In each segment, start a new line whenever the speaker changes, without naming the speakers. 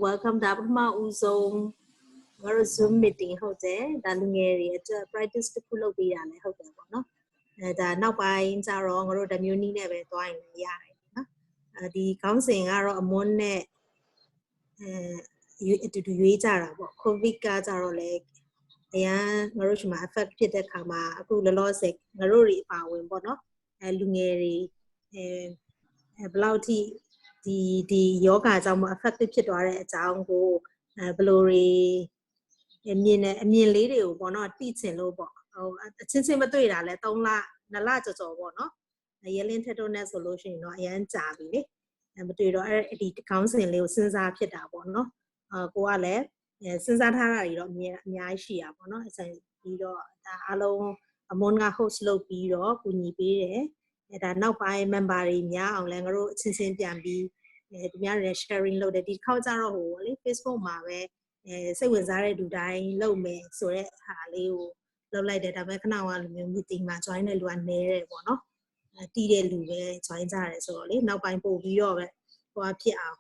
welcome ဒါပထမဦးဆုံးငါတို့ Zoom meeting ဟုတ်တယ်ဒါလူငယ်တွေအတွက် practice တစ်ခုလုပ်ပေးတာလည်းဟုတ်တယ်ပေါ့နော်ဒါနောက်ပိုင်းကျတော့ငါတို့ဓမျိုးနည်းနဲ့ပဲတွားရင်လည်းရတယ်နော်ဒီခေါင်းစဉ်ကတော့အမွန်းနဲ့အတူတူရွေးကြတာပေါ့ COVID ကကြတော့လေအရန်ငါတို့ရှိမှာ affect ဖြစ်တဲ့ခါမှာအခုလောလောဆယ်ငါတို့တွေအပါဝင်ပေါ့နော်လူငယ်တွေဘယ်လောက်ထိဒီယောဂကြောင့်မ affected ဖြစ်သွားတဲ့အကြောင်းကိုဘယ်လိုတွေအမြင်လေးတွေကိုပေါ့နော်သိချင်လို့ပေါ့ဟိုအချင်းချင်းမတွေ့တာလဲ3လ2လကြော်ပေါ့နော်ရဲလင်းထက်တော့နဲ့ဆိုလို့ရှိရင်တော့အရန်ကြာပြီလေမတွေ့တော့ဒီခေါင်းစဉ်လေးကိုစဉ်းစားဖြစ်တာပေါ့နော်ကိုကလည်းစဉ်းစားထားတာတွေတော့အများကြီးရှိတာပေါ့နော်အဆိုင်ပြီးတော့ဒါအားလုံးအမွန်းက host လုပ်ပြီးတော့ကူညီပေးတယ်ဒါနောက်ပိုင်း member တွေများအောင်လဲငါတို့အချင်းချင်းပြန်ပြီးသူများတွေ sharing လုပ်တယ်ဒီခေါက်ကြတော့ဟိုလေ Facebook မှာပဲစိတ်ဝင်စားတဲ့လူတိုင်းလုပ်မယ်ဆိုတဲ့ဟာလေးကိုလုပ်လိုက်တယ်ဒါပေမဲ့ခဏကလူမျိုး meeting မှာ join တဲ့လူကနည်းတယ်ပေါ့နော်တီးတဲ့လူပဲ join ကြတယ်ဆိုတော့လေနောက်ပိုင်းပို့ပြီးတော့ပဲဟိုဖြစ်အောင်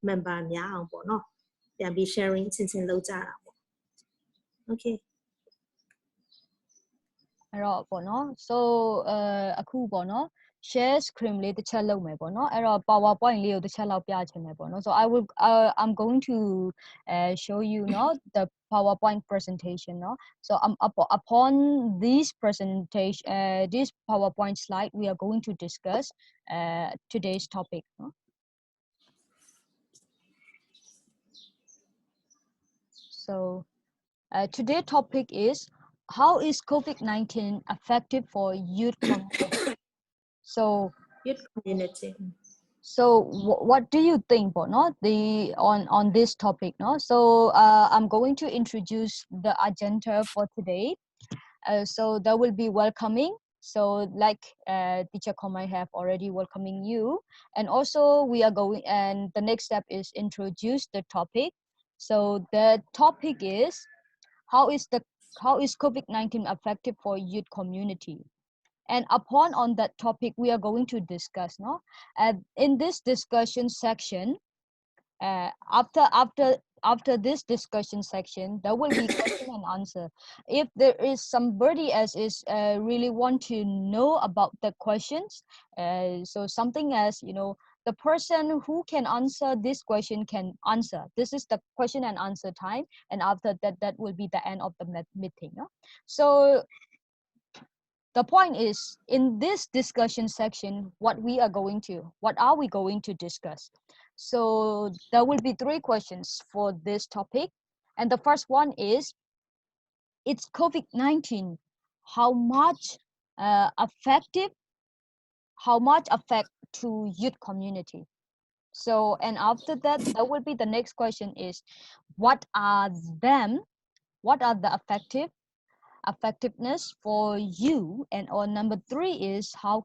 member များအောင်ပေါ့နော်ပြန်ပြီး sharing ချင်းလုပ်ကြတာပေါ့ okay
အဲ့တော့ပေါ့နော် so အခုပေါ့နော် share screen လေးတစ်ချက်လုပ်မယ်ပေါ့နော်အဲ့တော့ PowerPoint လေးကိုတစ်ချက်လောက်ပြချင်တယ်ပေါ့နော် so I'm going to show you the PowerPoint presentation so upon this presentation this PowerPoint slide we are going to discuss today's topic so today's topic is how is COVID-19 effective for youth community? So
youth community.
So what do you think, on this topic, no? So I'm going to introduce the agenda for today. So that will be welcoming. So like Teacher Komai have already welcoming you, and also we are going. And the next step is introduce the topic. So the topic is how is COVID-19 effective for youth community? And upon on that topic, we are going to discuss. In this discussion section, after this discussion section, there will be question and answer. If there is somebody else is really want to know about the questions, so something as the person who can answer this question can answer. This is the question and answer time, and after that will be the end of the meeting. So the point is, in this discussion section, what are we going to discuss? So there will be 3 questions for this topic. And the first one is, it's COVID-19, how much affect to youth community? So, and after that, there will be the next question is, what are the effectiveness for you, and or number 3 is how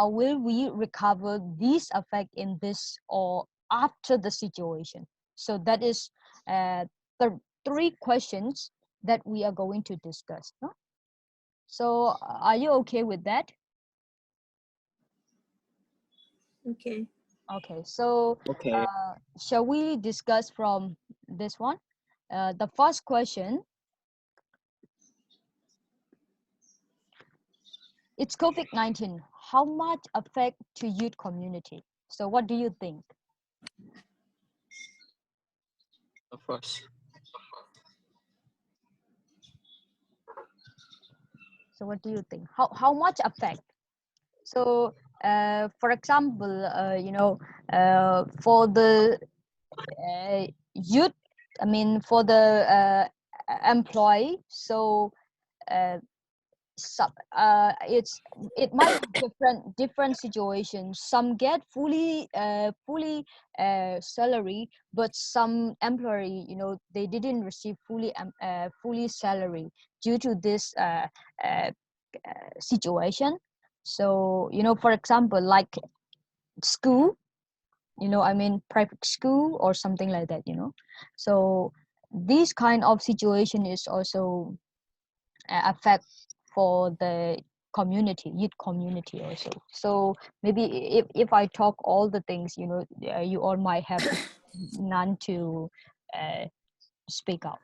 will we recover this effect in this or after the situation? So that is the 3 questions that we are going to discuss. So are you okay with that? Okay, so shall we discuss from this one? The first question, it's COVID-19, how much affect to youth community? So what do you think?
Of course.
So what do you think? How much affect? So for example, for the youth, I mean for the employee, so it might be different situations. Some get fully salary, but some employee, they didn't receive fully salary due to this situation. So for example, like school, I mean private school or something like that, so this kind of situation is also affect for the community, youth community also. So maybe if I talk all the things, you know, you all might have none to speak out.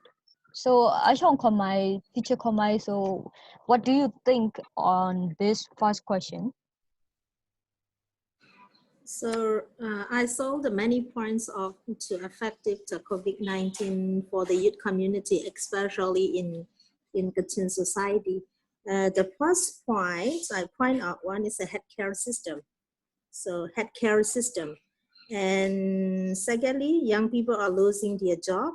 So Ashon Komai, teacher Komai, so what do you think on this first question?
So I saw the many points of to effective the COVID-19 for the youth community, especially in Kachin society. The first point I point out one is the healthcare system. So healthcare system, and secondly, young people are losing their job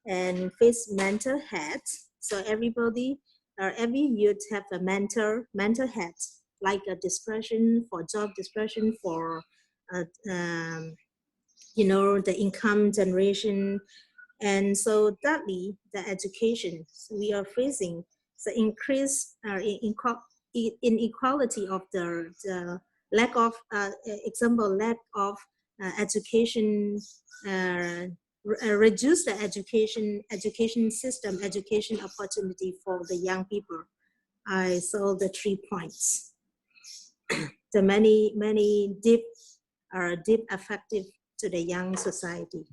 and face mental health. So everybody, every youth have a mental health, like a depression, for job depression, for you know, the income generation. And so thirdly, the education. So we are facing the increase inequality of the lack of, example, lack of education, reduce the education system, education opportunity for the young people. I saw the 3 points. The many deep effective to the young society.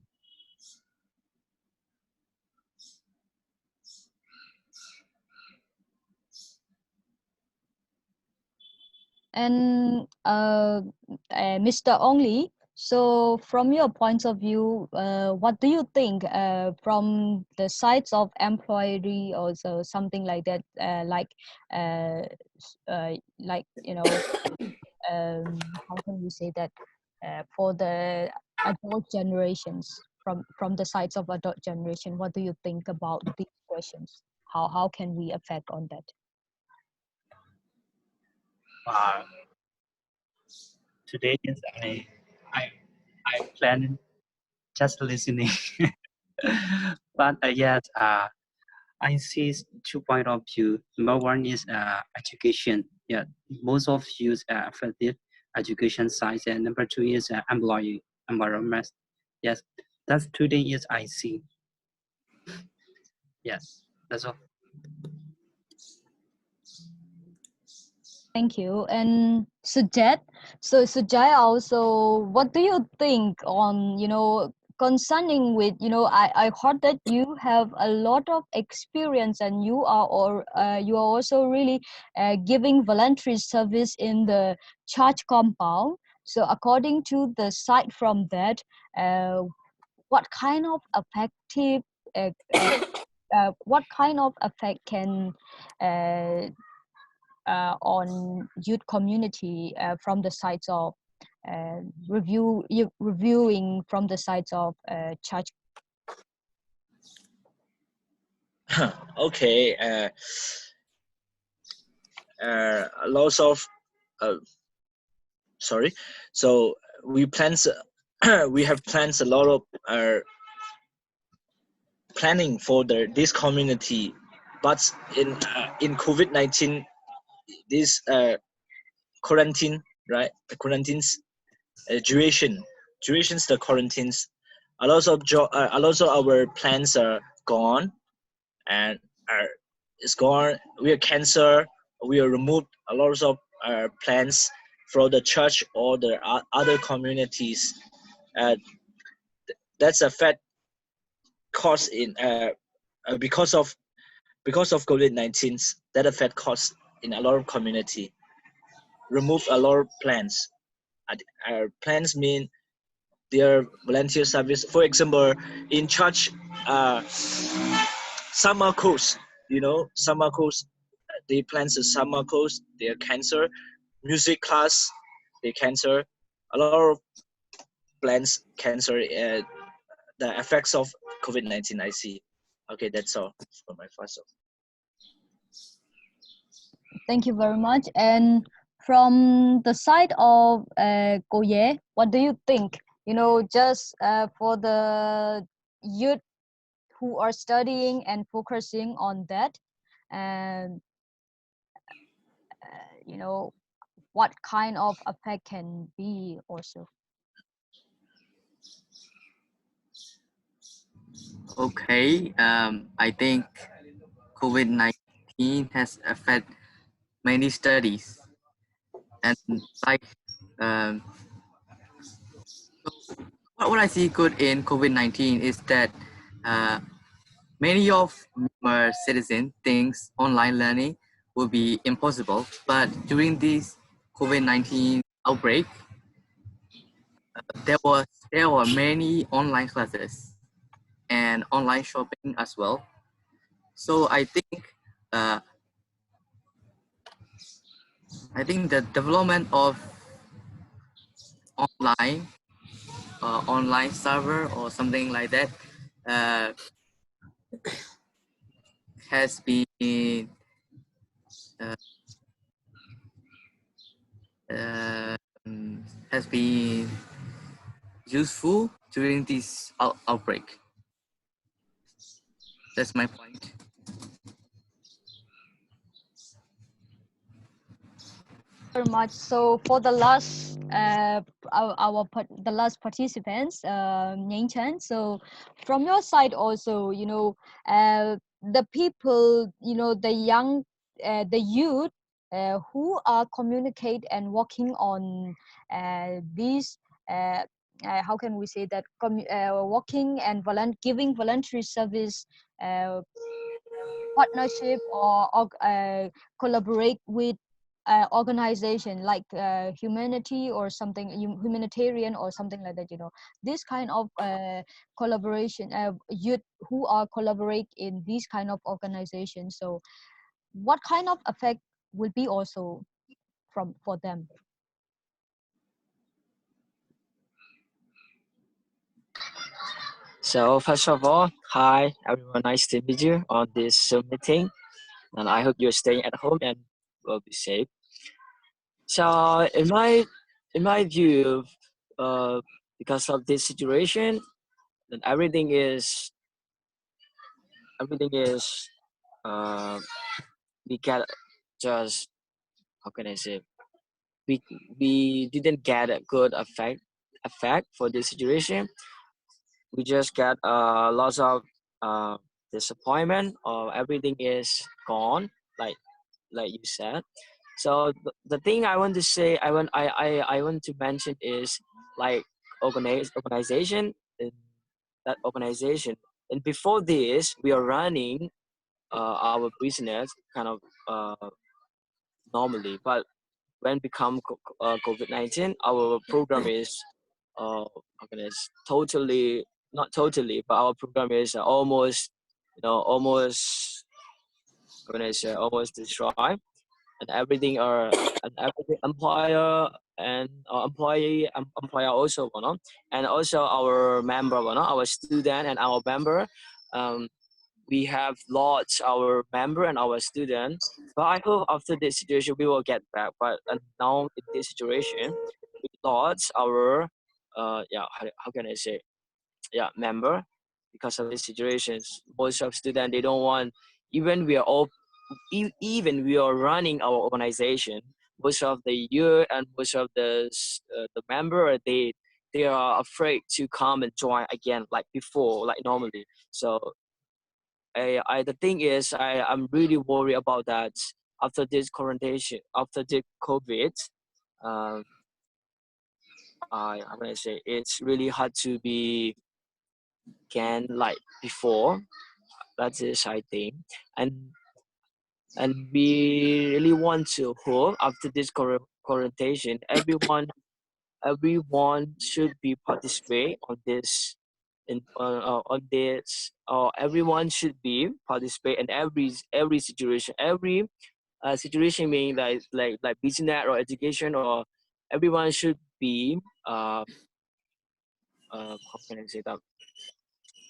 And Mr. Ongli, so from your point of view, what do you think from the sides of employee, or so something like that, like you know, how can we say that, for the adult generations, from the sides of adult generation, what do you think about these questions? How can we affect on that?
Today is I plan just listening, but yes, I see 2 point of view. Number one is education. Yeah, most of use effective education sites, and number two is employee environment. Yes, that's today is I see. Yes, that's all.
Thank you. And Sujat, so Sujay also, what do you think on, you know, concerning with, you know, I heard that you have a lot of experience, and you are also really giving voluntary service in the church compound. So according to the site from that, what kind of effective what kind of effect can uh, on youth community from the sides of reviewing from the sides of church?
Okay. Lots of sorry. So we plans we have plans a lot of planning for this community, but in COVID-19, this quarantine, right? The quarantines durations the quarantines. A lot of our plans are gone, and it's gone. We are cancelled. We are removed a lot of plans from the church or the other communities. That's a fact cause in because of COVID-19. That affect cost in a lot of community. Remove a lot of plans. Plans mean their volunteer service. For example, in church, summer course, you know, summer course, they plan the summer course, they cancel. Music class, they cancel. A lot of plans cancel. The effects of COVID-19, I see. Okay, that's all for my first.
Thank you very much. And from the side of Koye, what do you think? You know, just for the youth who are studying and focusing on that, and you know, what kind of effect can be also?
Okay, I think COVID-19 has affected many studies, and like um, what I see good in COVID-19 is that uh, many of our citizens thinks online learning will be impossible, but during this COVID-19 outbreak, there were many online classes and online shopping as well. So uh, I think the development of online online server or something like that uh, has been uh, uh, has been useful during this outbreak. That's my point.
Very much. So for the last the last participants, Nying Chen. So from your side also, the people, the young, the youth who are communicate and working on these. How can we say that? Working and giving voluntary service, partnership or collaborate with organization like humanity or something humanitarian or something like that, this kind of collaboration, youth who are collaborate in these kind of organizations. So what kind of effect will be also for them?
So first of all, hi everyone, nice to meet you on this Zoom meeting, and I hope you're staying at home and will be safe. So in my view, uh, because of this situation, then everything is uh, we get just, how can I say, we we didn't get a good effect for this situation. We just get lots of uh, disappointment, or everything is gone, like you said. So the thing I want to say, I want to mention is like organization in that organization. And before this, we are running our business kind of normally, but when become COVID-19, our program is totally, not totally, but our program is almost, almost, almost destroyed, and everything and everything employer and employer also, and also our member, our student and our member. Um, we have lost our member and our student, but I hope after this situation we will get back. But now in this situation, we lost our how can I say, member, because of these situations. Most of students, they don't want, even we are all even we are running our organization, most of the year and most of the member, they are afraid to come and join again like before, like normally. So the thing is, I'm really worried about that after this quarantine, after the COVID. um I'm gonna say it's really hard to be can like before. That is, I think. And and we really want to hope after this quarantine, everyone should be participate on this, on this, or everyone should be participate in every situation, every situation, meaning like business or education, or everyone should be how can I say that,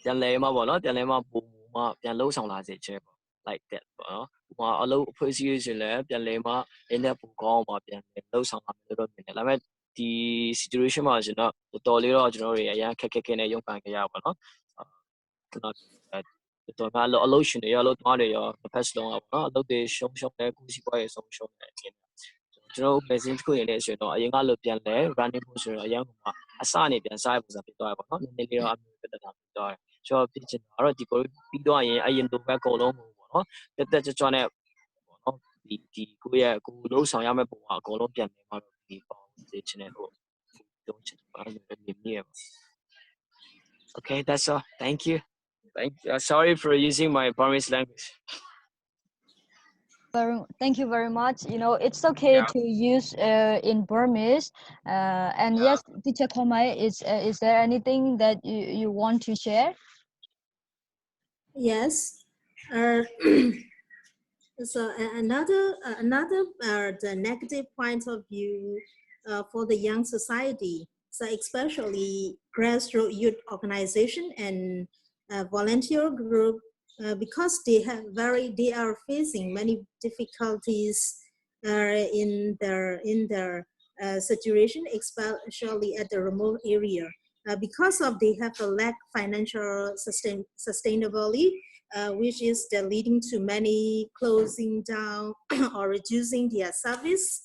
ပြန်လည်မှာပေါ့နော်ပြန်လည်မှာပုံမှပြန်လှုပ်ဆောင်လာစေခြင်းပေါ့ like that ပေါ့နော်ဟိုအလုပ်အဖွဲ့အစည်းရှင်လည်းပြန်လည်မှာအင်းနဲ့ပုံကောင်းမှာပြန်လည်လှုပ်ဆောင်လာမယ်လို့မြင်တယ်ဒါပေမဲ့ဒီ situation မှာကျွန်တော်တော်တော်လေးတော့ကျွန်တော်တို့အရင်ခက်ခက်ခဲနေရုံပန်ကြရပါတော့ကျွန်တော်တော်များအလုပ်ရှင်တွေရောအလုပ်သမားတွေရောတစ်ဖက်စလုံးอ่ะပေါ့နော်အလုပ်တွေရှုံးတဲ့ကိုစီးပွားရေးဆုံးရှုံးတဲ့အပြင်ကျွန်တော်ပဲစင်းတစ်ခုရနေဆိုရင်တော့အရင်ကလို့ပြန်လဲ running ဖို့ဆိုတော့အရင်ကအစနေပြန်စားရပုံစံဖြစ်သွားရပါတော့နည်းနည်းလေးတော့အမျိုးပြဿနာဖြစ်သွားတယ်ကျွန်တော်ဖြစ်ချင်တာတော့ဒီကိုပြီးတော့ရင်အရင်လိုပဲအကုန်လုံးပေါ့နော်တက်တက်ကြွကြွနဲ့ပေါ့နော်
啲佢都想有咩補啊，嗰度變咩話地方，即係呢個都係話嘅面面。Okay, that's all. Thank you. Sorry for using my Burmese language.
Thank you very much. You know, it's okay to use in Burmese. And yes, Teacher Komai, is there anything that you want to share?
Yes. So another the negative point of view for the young society, so especially grassroots youth organization and volunteer group, because they are facing many difficulties in their situation, especially at the remote area, because of they have a lack financial sustainability. Which is leading to many closing down or reducing their service.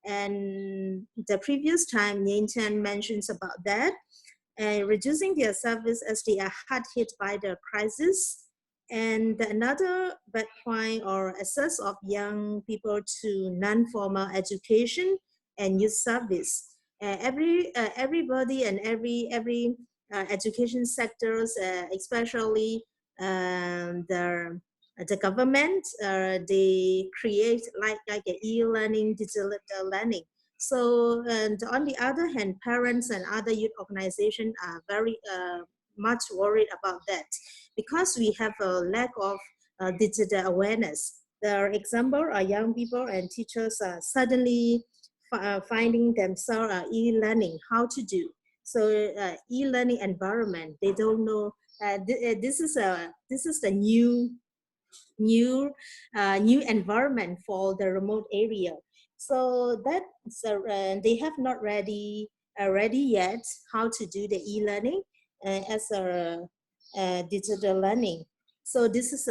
And the previous time, Yen mentions about that, reducing their service as they are hard hit by the crisis. And another bad point or access of young people to non-formal education and youth service. Everybody and every education sectors, especially the government, they create like a e-learning, digital learning. So, and on the other hand, parents and other youth organizations are very much worried about that because we have a lack of digital awareness. The example are young people and teachers are suddenly finding themselves e-learning, how to do. So e-learning environment, they don't know. This is the new environment for the remote area. So they have not ready yet how to do the e-learning as a digital learning. So this is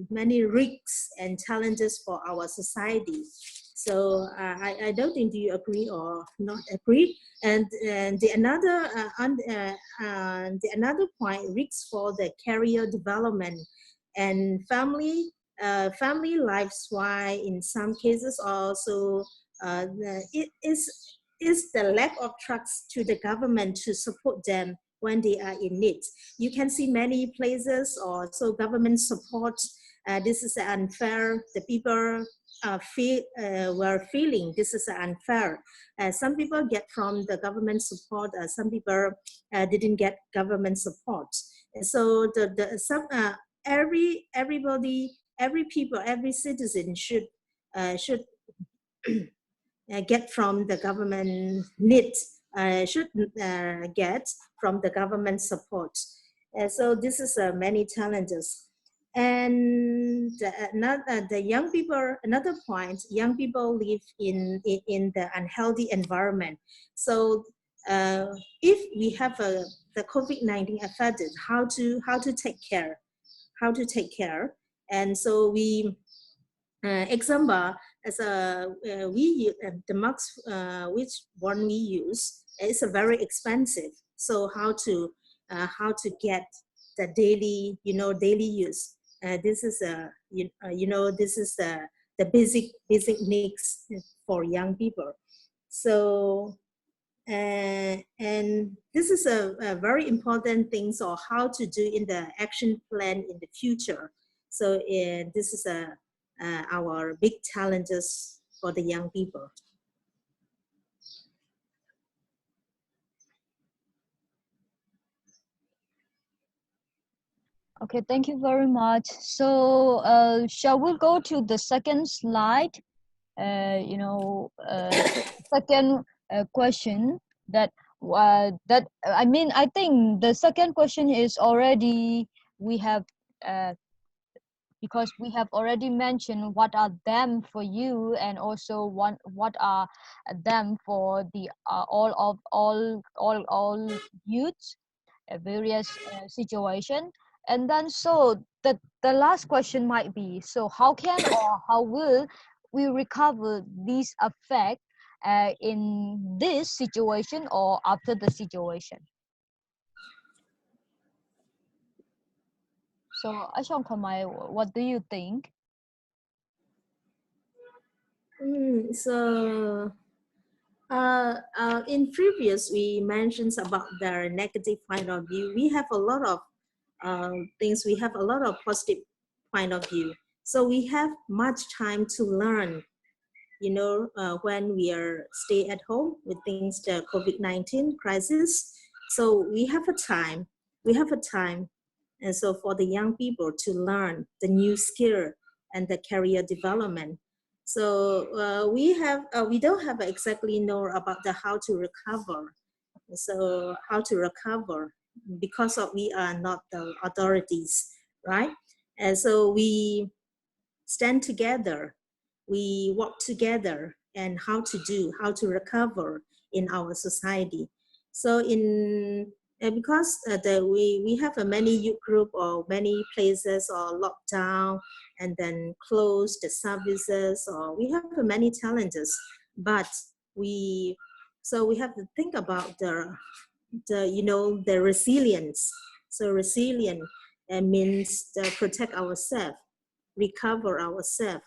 many risks and challenges for our society. So I don't think do you agree or not agree. And the another point, risks for the career development and family lives. Why in some cases also it is the lack of trust to the government to support them when they are in need. You can see many places or so government support. This is unfair. The people were feeling this is unfair. Some people get from the government support. Some people didn't get government support. So everybody, every people, every citizen should get from the government needs, should get from the government support. So this is many challenges. And the young people, another point, young people live in the unhealthy environment. So if we have the COVID-19 affected, how to take care, and so we example as the mask which one we use is very expensive. So how to get the daily daily use. This is this is the basic needs for young people. So and this is a very important thing. So how to do in the action plan in the future. So this is our big challenges for the young people.
Okay, thank you very much. So shall we go to the second slide? Second question that I mean, I think the second question is already we have because we have already mentioned what are them for you and also what are them for the all youths, various situation. And then so the last question might be, so how can or how will we recover these effect in this situation or after the situation? So Ashong Kamai, what do you think?
So in previous, we mentioned about the negative point of view. We have a lot of things. We have a lot of positive point of view. So we have much time to learn. You know, when we are stay at home with things the COVID-19 crisis. So we have a time. We have a time, and so for the young people to learn the new skill and the career development. So we don't have exactly know about the how to recover. So how to recover because of we are not the authorities, right? And so we stand together, we work together, and how to recover in our society. So because we have a many youth group or many places or lockdown and then close the services, or we have many challenges, but we have to think about the resilience. So resilient means protect ourselves, recover ourselves,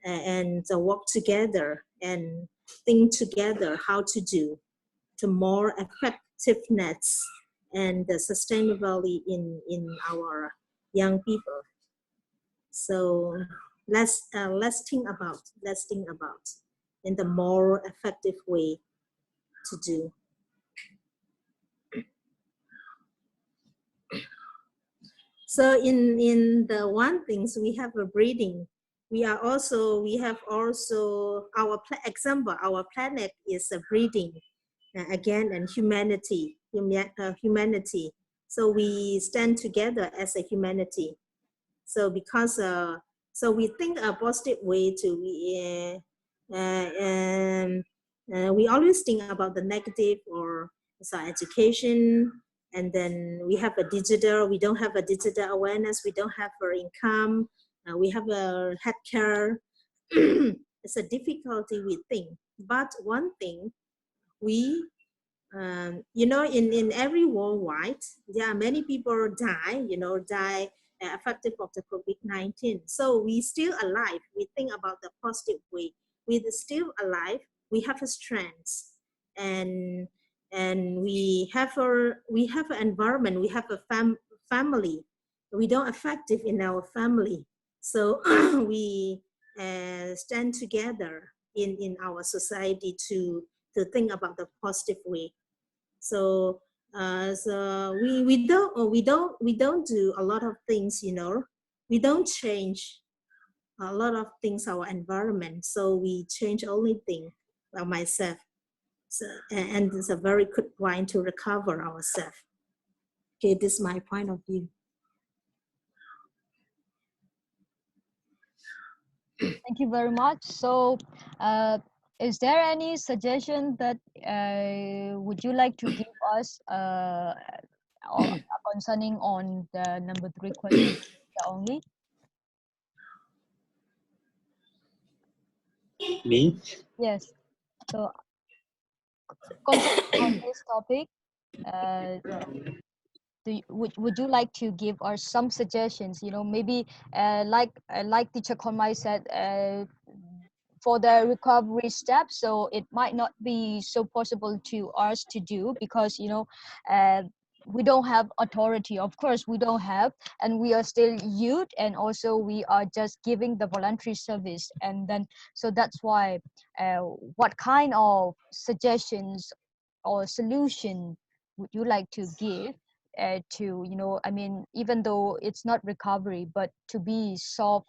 and work together and think together how to do to more effectiveness and sustainability in our young people. So let's think about in the more effective way to do. So in the one things we have a breathing, we have also our example, our planet is a breathing again, and humanity. So we stand together as a humanity. So because so we think a positive way to we always think about the negative or so education, and then we have a digital, we don't have a digital awareness, we don't have our income, we have a healthcare. It's a difficulty we think, but one thing we in every worldwide, there are many people die affected of the COVID-19. So we still alive. We think about the positive way. We're still alive. We have a strength, and we have an environment. We have a family. We don't effective in our family. So we stand together in our society to think about the positive way. So we don't do a lot of things, we don't change a lot of things our environment. So we change only thing about myself. So, and it's a very good point to recover ourselves. Okay, this is my point of view.
Thank you very much. So, is there any suggestion that would you like to give us concerning on the number 3 question only?
Me?
Yes. So, concerning on this topic, would you like to give us some suggestions? Maybe like Teacher Konmai said, for the recovery steps, so it might not be so possible to us to do because we don't have authority. Of course we don't have, and we are still youth, and also we are just giving the voluntary service. And then so that's why what kind of suggestions or solution would you like to give to even though it's not recovery, but to be solve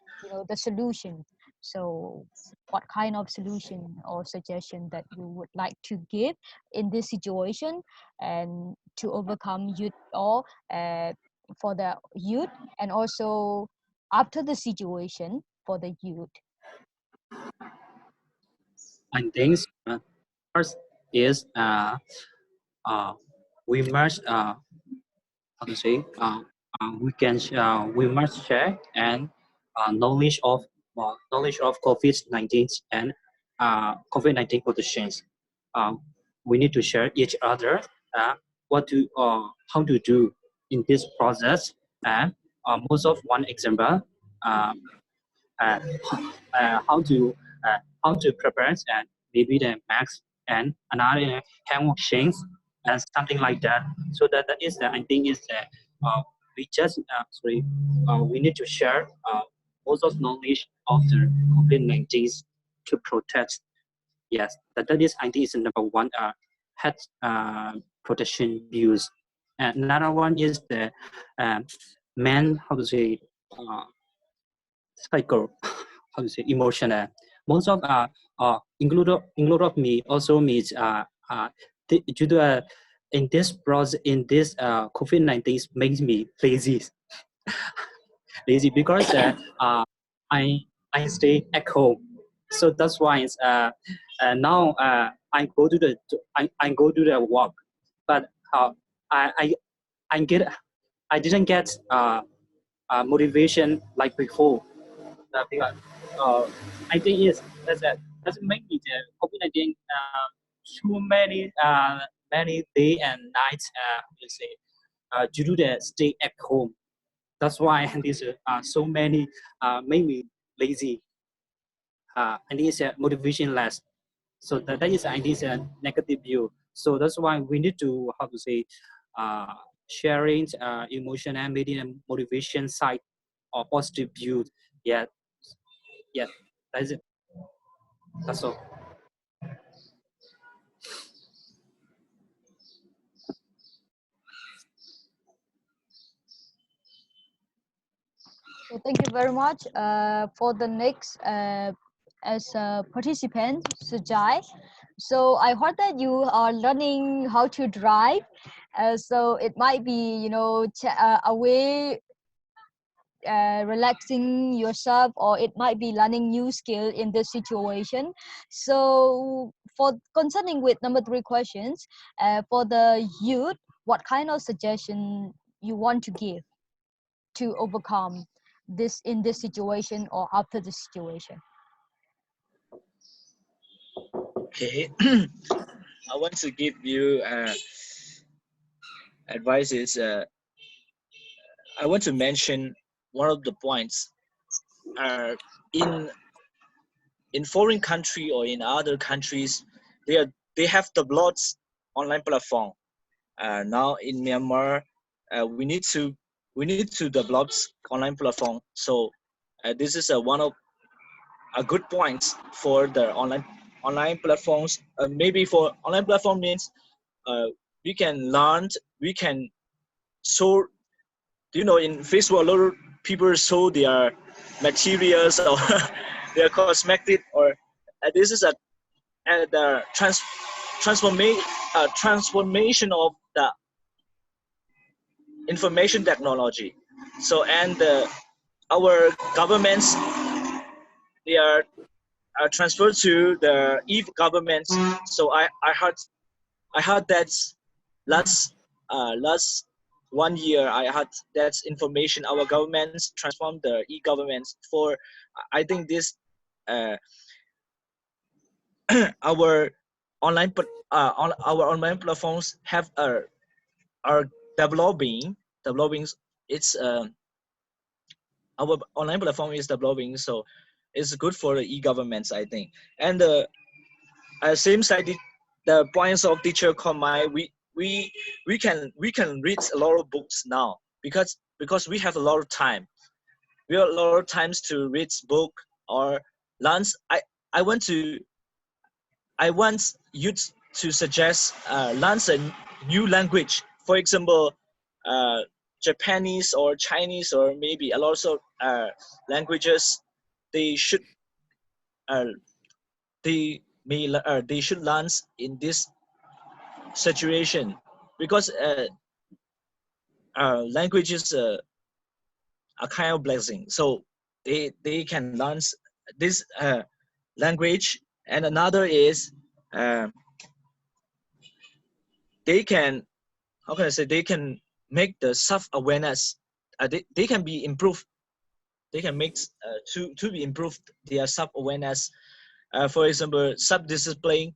the solution? So what kind of solution or suggestion that you would like to give in this situation and to overcome youth, or for the youth, and also after the situation for the youth?
I think first is we must how to say we must share and knowledge of COVID-19 and COVID-19 conditions. We need to share each other how to do in this process, and most of one example uh, how to how to prepare and maybe the max and another hand washing and something like that. So that is I think is we just we need to share most of knowledge of the COVID-19 to protect. Yes, that is I think is number one health protection views. And another one is the man, how to say, cycle, how to say, emotional. Most of include of me also means due to in this process in this COVID-19 makes me lazy. Lazy because I I stay at home, so that's why it's now I go to the I go to the work, but I I I didn't get motivation like before. Because, I think is that doesn't make it COVID-19 too many day and nights let's say due to the stay at home. That's why this so many make me lazy and this motivation less. So that is I think a negative view. So that's why we need to how to say sharing emotion and maybe motivation side or positive view. Yeah, yeah, that's it. That's all.
So thank you very much for the next as a participant, Sujai. So I heard that you are learning how to drive. So it might be, you know, a way relaxing yourself, or it might be learning new skill in this situation. So for concerning with number 3 questions, for the youth, what kind of suggestion you want to give to overcome this in this situation or after this situation?
Okay. I want to give you advice is I want to mention one of the points in foreign country or in other countries they have developed online platform. Now in Myanmar we need to develop online platform. So this is one of a good points for the online platforms. Maybe for online platform means we can learn, we can show, you know, in Facebook a lot of people show their materials or their cosmetic, or this is the transformation of the information technology. So and our governments, they are transferred to the e-government. So I heard that last 1 year I had that information. Our governments transformed the e-government for, I think this our our online platforms have are developing. It's our online platform is developing, so it's good for the e-governments, I think. And same side, the points of teacher Komai, we can read a lot of books now because we have a lot of time. We have a lot of times to read book or learn. I want you to suggest learn a new language. For example, Japanese or Chinese or maybe a lot of languages. They should they should learn in this situation because language is a kind of blessing. So they can learn this language, and another is they can, how can I say, they can make the self-awareness. They can be improved. They can make to be improved their self-awareness. For example, self-discipline.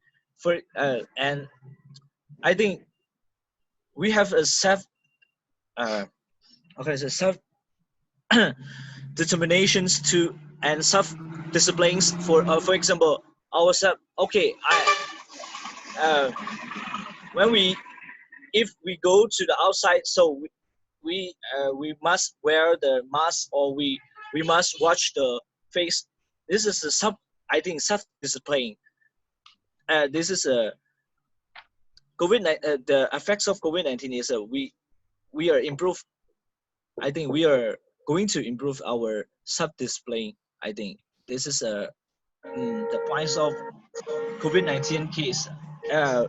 And I think we have a self self determinations to and self-disciplines. For example, ourselves. Okay, when if we go to the outside, so we must wear the mask, or we must watch the face. This is I think self-discipline. This is a the effects of COVID-19 is we are improve. I think we are going to improve our self-discipline. I think this is the points of COVID-19 case. I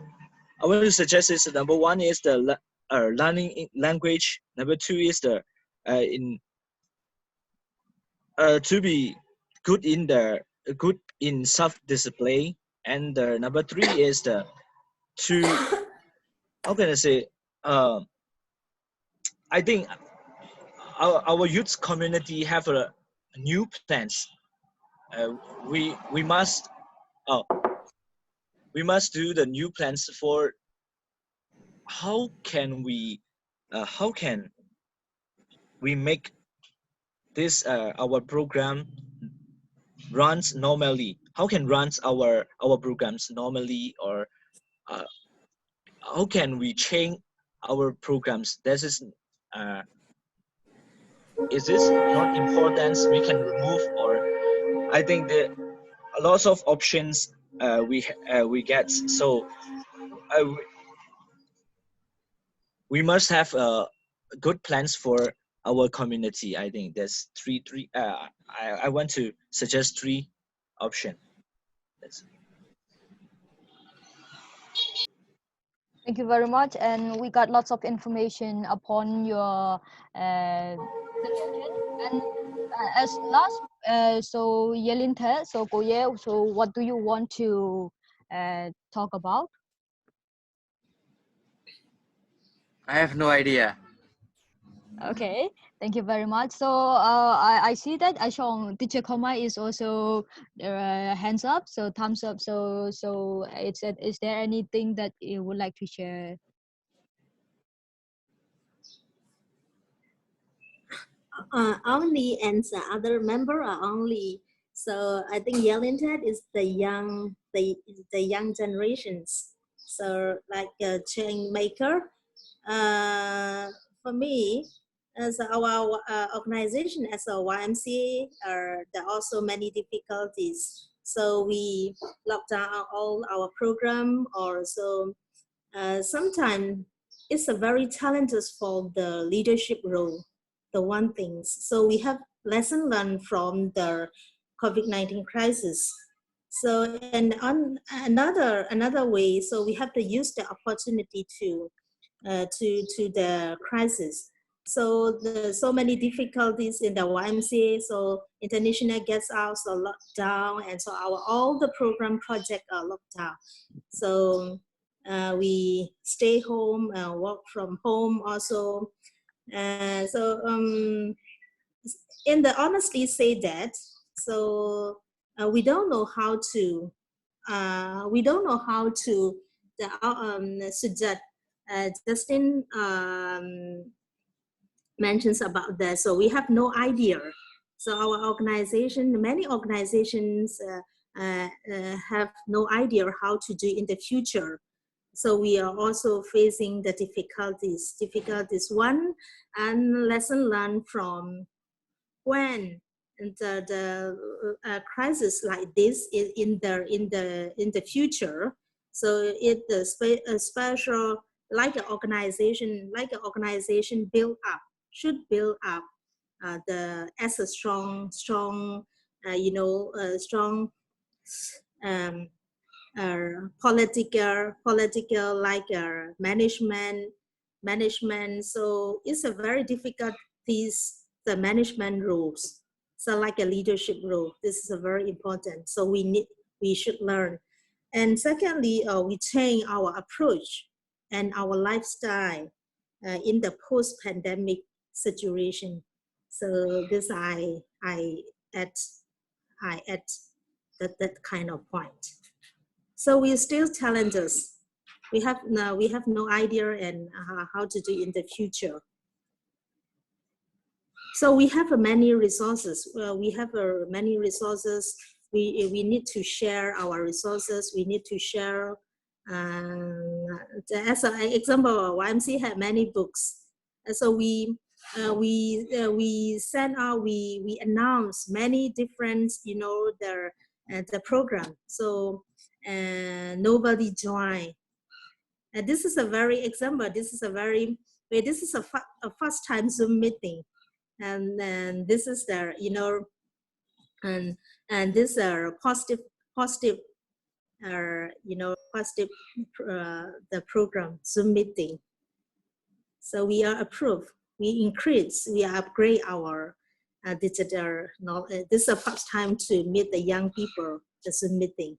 want to suggest is number one is the learning language. Number two is the in to be good in self-discipline, and number three is the to how can I say I think our youth community have a new plans. We must we must do the new plans for how can we make this our program runs normally. How can runs our programs normally, or how can we change our programs? This is this not important? We can remove, or I think there are lots of options we get. So we must have good plans for our community. I think there's three. I want to suggest three options.
Thank you very much, and we got lots of information upon your suggestion. And as last, so Yelinthe, so Koye, so what do you want to talk about?
I have no idea.
Okay, thank you very much. So I see that Ashong teacher Koma is also hands up, so thumbs up. So is there anything that you would like to share?
Only, and the other member are only. So I think Yellinted is the young generations. So like a change maker. For me, as our organization as a YMCA, there are also many difficulties. So we lock down all our program, or so sometimes it's a very talented for the leadership role, the one thing. So we have lesson learned from the COVID-19 crisis. So, and on another way, so we have to use the opportunity to the crisis. So so many difficulties in the YMCA. So international gets out, so locked down, and so all the program projects are locked down. So we stay home, work from home also. In the honestly say that, so we don't know how to suggest Justin mentions about that. So we have no idea. So our organization, many organizations have no idea how to do in the future. So we are also facing the difficulties. One, and lesson learned from when the crisis like this is in the future. So it a special like an organization should build up as a strong strong political like management. So it's a very difficult piece, the management rules. So like a leadership role, this is a very important. So we should learn. And secondly, we change our approach and our lifestyle in the post-pandemic situation. So this I add that kind of point. So we still challenges. We have no idea and how to do in the future. So we have many resources. We have many resources. We need to share our resources. We need to share. As an example, YMCA had many books. So we send out. We announce many different, the program. So nobody joined. And this is a very example. This is a first time Zoom meeting. And then this is the, and this are positive, positive, the program Zoom meeting. So we are approved. We upgrade our digital knowledge. This is a first time to meet the young people, the Zoom meeting,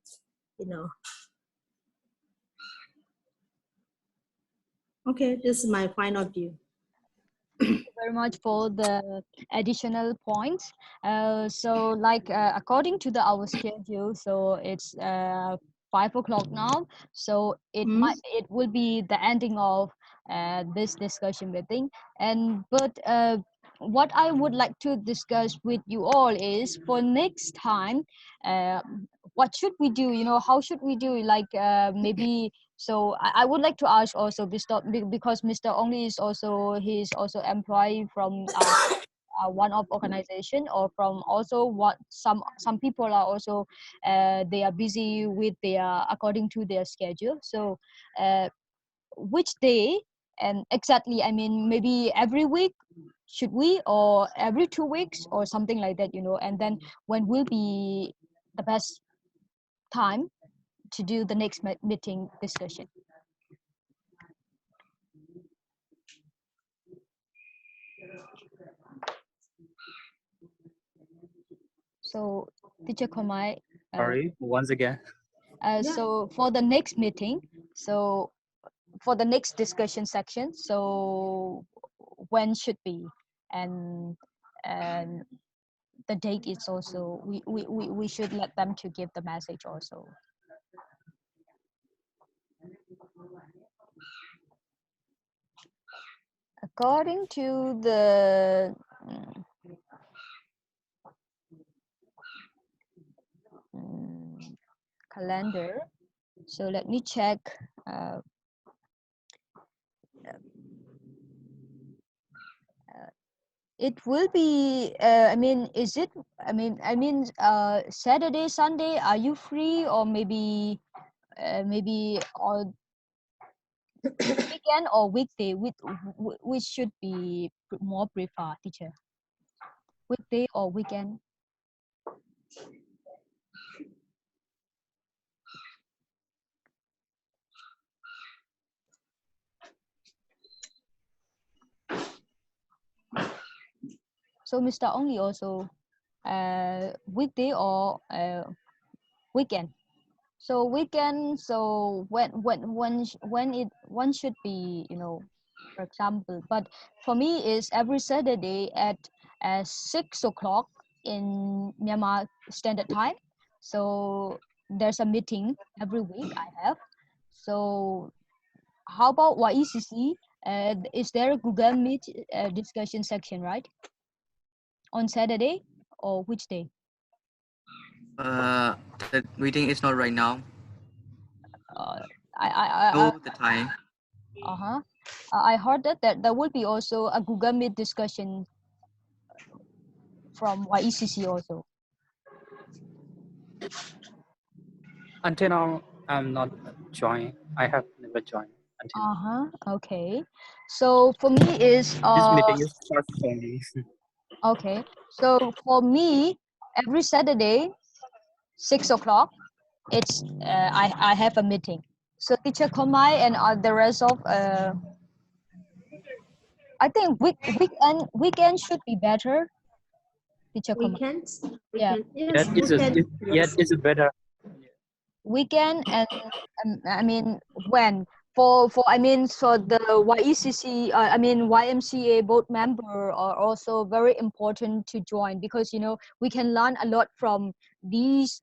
Okay, this is my final view.
Thank you very much for the additional points. So like according to our schedule, so it's 5 o'clock now. So it will be the ending of this discussion meeting. But what I would like to discuss with you all is for next time, what should we do? How should we do? Like maybe. So I would like to ask also because Mr. Ongli is also employed from one of organization, or from also what some people are also they are busy with their according to their schedule. So which day and exactly, I mean, maybe every week should we, or every 2 weeks or something like that, and then when will be the best time to do the next meeting discussion? So, Teacher Komai.
Sorry, once again.
So for the next meeting, so for the next discussion section, so when should be, and the date is also we should let them to give the message also. According to the calendar, so let me check. It will be. I mean, is it? I mean, Saturday, Sunday. Are you free, or maybe or weekend or weekday? Which should be more preferred, teacher? Weekday or weekend? So Mr. Only also weekday or weekend. So weekend. So when should be, for example. But for me is every Saturday at 6 o'clock in Myanmar Standard Time. So there's a meeting every week I have. So how about YECC? Is there a Google Meet discussion section, right? On Saturday or which day?
The meeting is not right now.
I
know the time.
I heard that there will be also a Google Meet discussion from YECC also.
Until now, I'm not joined. I have never joined until
Okay. So for me is
this meeting is first for me.
okay. So for me, every Saturday, 6 o'clock, it's I have a meeting. So teacher Komai and the rest of I think weekend should be better. Teacher Komai.
Weekends?
Yeah.
Yes,
It's better.
Weekend and I mean when for I mean so the YECC I mean YMCA board member are also very important to join, because we can learn a lot from these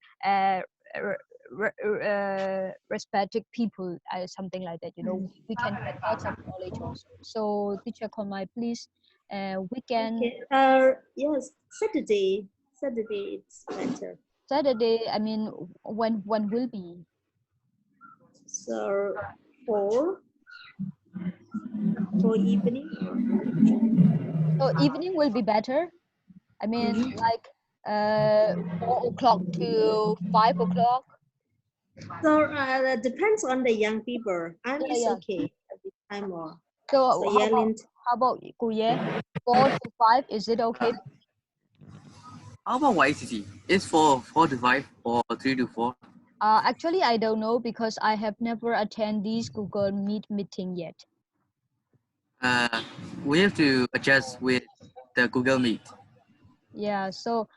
respected people, something like that. We can get lots of knowledge also. So teacher Konmai, please weekend?
Okay. Yes, Saturday. Saturday it's better.
Saturday, I mean, when will be?
So for evening.
So evening will be better. I mean, like 4 o'clock to 5 o'clock.
So that depends on the young people. It's
Yeah.
okay at this time or
So
yeah,
how about Kuye? 4 to 5, is it okay?
How about YCC? Is for 4 to 5 or 3 to 4?
Actually, I don't know because I have never attended this Google Meet meeting yet.
We have to adjust with the Google Meet.
Yeah, so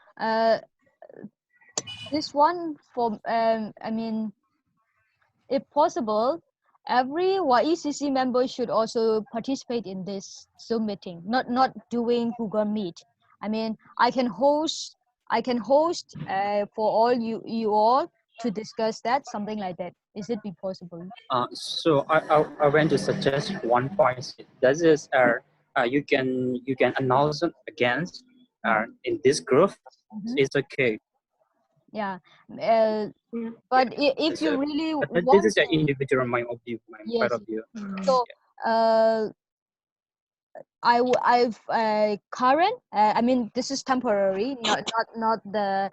this one for I mean, if possible, every YECC member should also participate in this Zoom meeting. Not doing Google Meet. I mean, I can host for all you all to discuss that, something like that. Is it be possible?
So I want to suggest one point. That is, you can announce it against in this group. It's okay.
Yeah. But if you really
But
want
this is
to,
an individual point of view.
yes.
Point of view.
So I've current. I mean, this is temporary, not the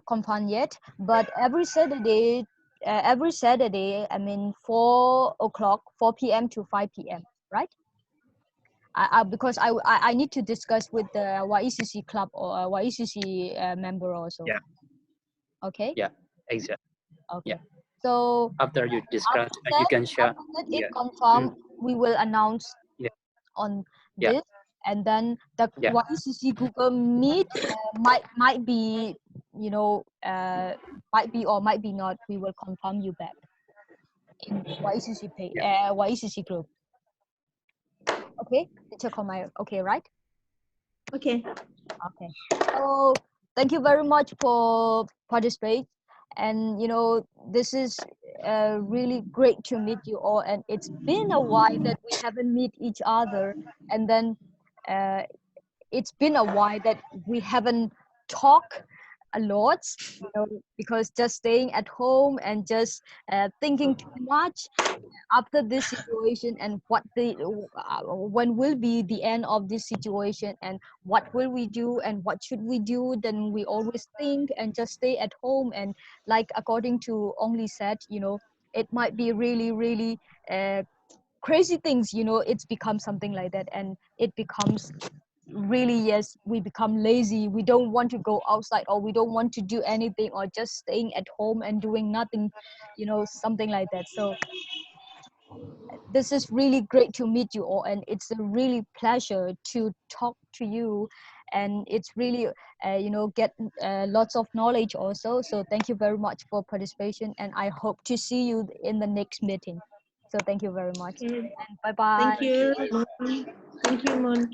confirmed yet. But every Saturday, I mean 4 o'clock, 4 p.m. to 5 p.m. Right? Because I need to discuss with the YECC club or YECC member also.
Yeah.
Okay.
Yeah. Exactly.
Okay.
Yeah.
So
After you discuss,
after
you can share.
after that, if
Yeah.
confirmed, we will announce
Yeah.
on
Yeah.
this, and then the
Yeah.
YECC Google Meet might be, you know, might be or might be not. We will confirm you back in YECC page, YECC group. Okay, teacher Komai. Okay, right?
Okay.
Okay. So thank you very much for participate, and you know this is really great to meet you all. And it's been a while that we haven't met each other, and then it's been a while that we haven't talked a lot, you know, because just staying at home and just thinking too much after this situation, and when will be the end of this situation, and what will we do and what should we do. Then we always think and just stay at home, and like according to only said, you know, it might be really crazy things, you know, it's become something like that, and it becomes really, yes, we become lazy, we don't want to go outside, or we don't want to do anything, or just staying at home and doing nothing, you know, something like that. So this is really great to meet you all, and it's a really pleasure to talk to you, and it's really you know, get lots of knowledge also. So thank you very much for participation, and I hope to see you in the next meeting. So thank you very much,
Okay.
and bye bye.
Thank you, Mon. Thank you, Mon.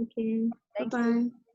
Okay.
Thank
Bye
you.
bye.